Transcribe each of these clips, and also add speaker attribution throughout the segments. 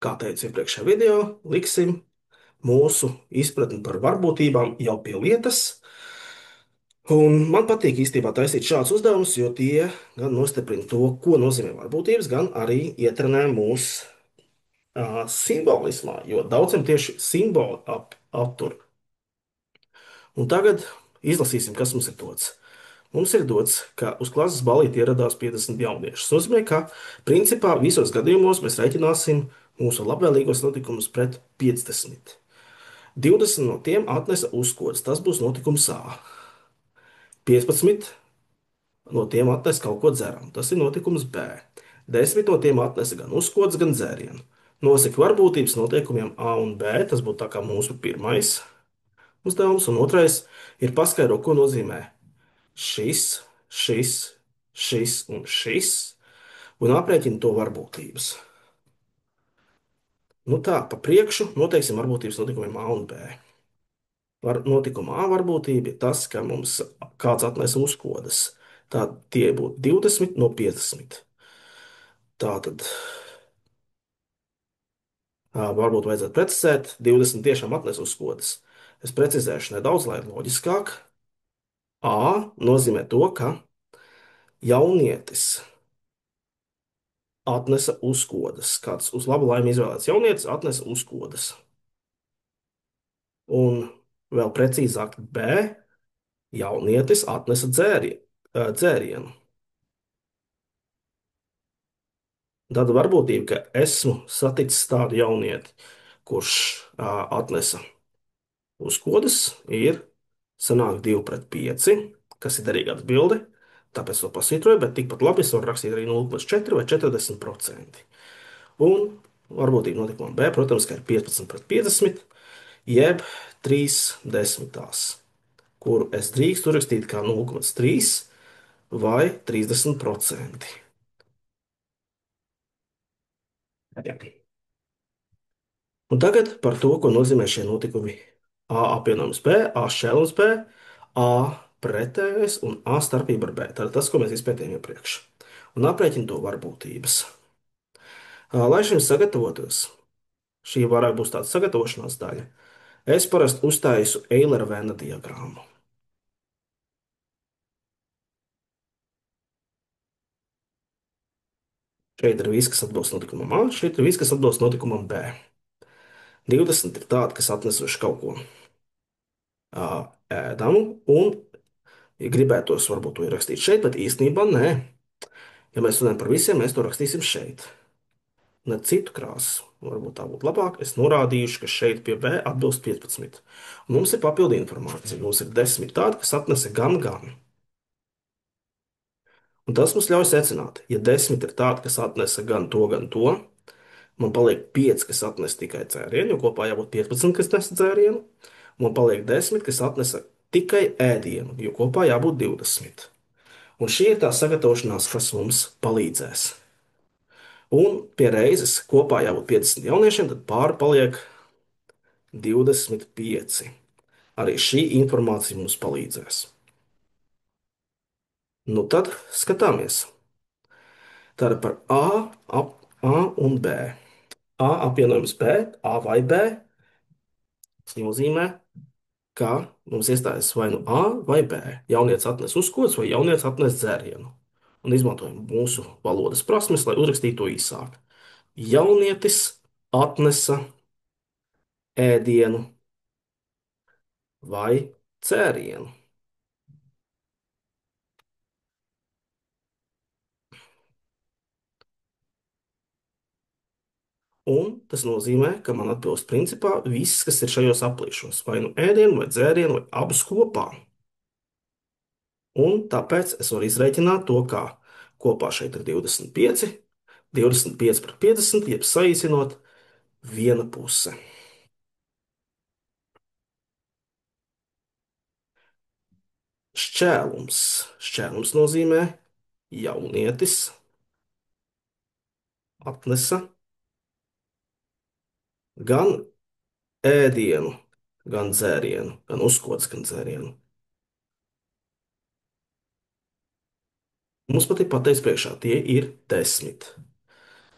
Speaker 1: Kā teicu iepriekšējā video, liksim mūsu izpratni par varbūtībām jau pie lietas. Un man patīk īstenībā taisīt šādus uzdevumus, jo tie gan nostiprina to, ko nozīmē varbūtības, gan arī ietrenē mūs simbolismā, jo daudziem tieši simboli aptur. Un tagad izlasīsim, kas mums ir dots. Mums ir dots, ka uz klases balīti ieradās 50 jaunieši. Tas nozīmē, ka principā visos gadījumos mēs reiķināsim mūsu labvēlīgos notikumus pret 50. 20 no tiem atnesa uzkodas. Tas būs notikums A. 15 no tiem atnesa kaut ko dzeramu. Tas ir notikums B. 10 no tiem atnesa gan uzkodas, gan dzērienu. Nosaka varbūtības noteikumiem A un B. Tas būtu tā kā mūsu pirmais uzdevums. Un otrais ir paskaidro, ko nozīmē šis, šis, šis un šis. Un aprēķina to varbūtības. Nu tā, pa priekšu noteiksim varbūtības notikumiem A un B. Notikuma A varbūtība ir tas, ka mums kāds atnesa uzkodas. Tā tie būtu 20 no 50. Tātad varbūt vajadzētu precizēt, 20 tiešām atnesa uzkodas. Es precizēšu nedaudz, lai loģiskāk. A nozīmē to, ka jaunietis atnesa uzkodas. Kāds uz labu laimi izvēlēts jaunietis atnesa uzkodas. Un vēl precīzāk B, jaunietis atnesa dzērienu. Tad varbūtība, ka esmu saticis tādu jaunieti, kurš atnesa uzkodas, ir sanāk 2 pret 5, kas ir derīga atbilde. Tāpēc to pasvītroju, bet tikpat labi es varu rakstīt arī 0,4 vai 40%. Un varbūtība notikumam B, protams, ka ir 15 pret 50, jeb 3 desmitās, kuru es drīkstu rakstīt kā 0,3 vai 30%. Jā. Un tagad par to, ko nozīmē šie notikumi. A apvienojums B, A šķēlums B, A pretējais un A starpība ar B. Tātad tas, ko mēs izpētījām iepriekš. Un aprēķina to varbūtības. Lai šim sagatavotos, šī varētu būt tāda sagatavošanās daļa, es parasti uztaisu Eilera-Venna diagrammu. Šeit ir viss, kas atbilst notikumam A, šeit ir viss, kas atbilst notikumam B. 20 ir tādi, kas atnesuši kaut ko ēdamu, un ja gribētos varbūt to ierakstīt šeit, bet īstenībā nē. Ja mēs runājam par visiem, mēs to rakstīsim šeit. Ne citu krāsu. Varbūt tā būtu labāk. Es norādīšu, ka šeit pie B atbilst 15. Un mums ir papildu informācija. Mums ir 10 tādi, kas atnesa gan, gan. Un tas mums ļauj secināt, ja 10 ir tādi, kas atnesa gan to, man paliek 5, kas atnesa tikai dzērienu, jo kopā jābūt 15, kas nesa dzērienu. Man paliek 10, kas atnesa tikai ēdienu, jo kopā jābūt 20. Un šī ir tā sagatavošanās, kas mums palīdzēs. Un pie reizes kopā jābūt 50 jauniešiem, tad pāri paliek 25. Arī šī informācija mums palīdzēs. Nu tad skatāmies. Tātad par A un B. A apvienojums B, A vai B, tas nozīmē, ka mums iestājas vai nu A vai B. Jaunietis atnes uzkodas vai jaunietis atnes dzērienu. Un izmantojam mūsu valodas prasmes, lai uzrakstītu to īsāk. Jaunietis atnesa ēdienu vai dzērienu. Un tas nozīmē, ka man atbilst principā viss, kas ir šajos aplīšos. Vai nu ēdienu, vai dzērienu, vai abus kopā. Un tāpēc es varu izreikināt to, kā kopā šeit ir 25, 25 pret 50, jeb saīsinot viena puse. Šķēlums. Šķēlums nozīmē jaunietis atnesa gan ēdienu, gan dzērienu, gan uzkodas, gan dzērienu. Mums pat ir pateicis priekšā, tie ir 10.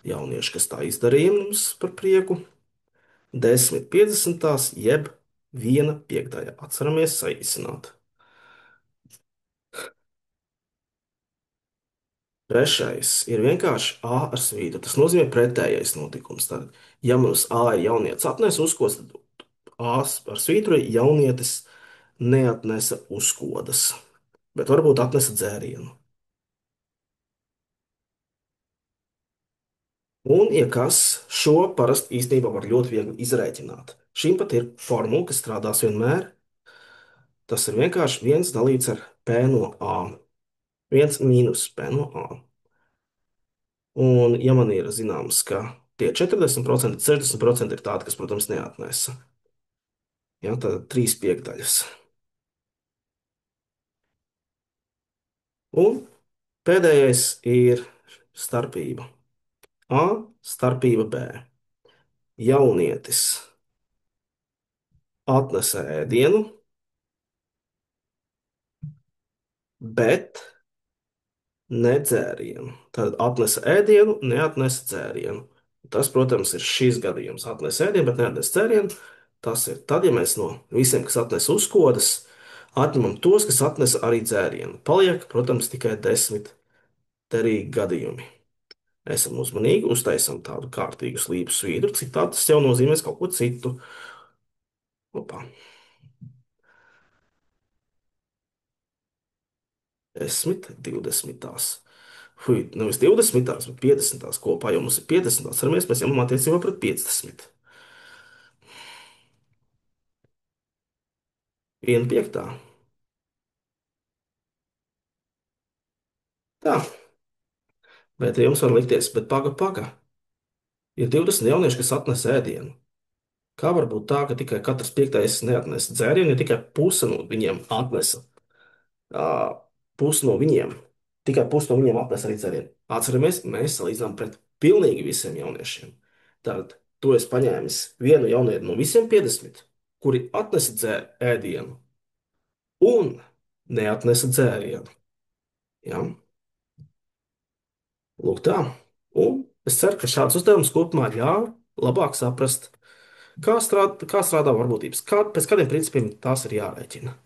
Speaker 1: jaunieši, kas tā izdarīja mums par prieku, 10 50, jeb 1/5. Atceramies saīsināt. Trešais ir vienkārši A ar svītru. Tas nozīmē pretējais notikums. Tad, ja mums A ir jaunietis atnesa uzkodas, tad A ar svītru jaunietis neatnesa uzkodas, bet varbūt atnesa dzērienu. Un, ja kas, šo parasti īstenībā var ļoti viegli izrēķināt. Šim pat ir formula, kas strādās vienmēr. Tas ir vienkārši viens dalīts ar P no A. Viens mīnus P no A. Un, ja man ir zināms, ka tie 40%, 60% ir tādi, kas, protams, neatnesa. Ja, tad 3/5. Un pēdējais ir starpība. A starpība B. Jaunietis atnesa ēdienu, bet nedzērienu. Tad atnesa ēdienu, neatnesa dzērienu. Tas, protams, ir šis gadījums. Atnesa ēdienu, bet neatnesa dzērienu. Tas ir tad, ja mēs no visiem, kas atnesa uzkodas, atņemam tos, kas atnesa arī dzērienu. Paliek, protams, tikai 10 derīgi gadījumi. Esam uzmanīgi, uztaisam tādu kārtīgu slīpu svītru, citādi tas jau nozīmēs kaut ko citu. Opa. 10 20. Fui, nevis 20, bet 50 kopā, jo mums ir 50. Atceramies, mēs ņemam attiecībā pret 50. 1/5. Tā, bet jums var likties, bet paga. Ir 20 jaunieši, kas atnes ēdienu. Kā var būt tā, ka tikai katrs piektais neatnesa dzērienu, ja tikai puse no viņiem atnesa? Pusi no viņiem, tikai pusi no viņiem atnesa arī dzērienu. Atceramies, mēs salīdzinām pret pilnīgi visiem jauniešiem. Tad tu esi paņēmis vienu jaunieti no visiem 50, kuri atnesa ēdienu un neatnesa dzērienu. Ja? Lūk tā. Un es ceru, ka šāds uzdevums kopumā ļauj labāk saprast, kā strādā varbūtības, pēc kādiem principiem tās ir jārēķina.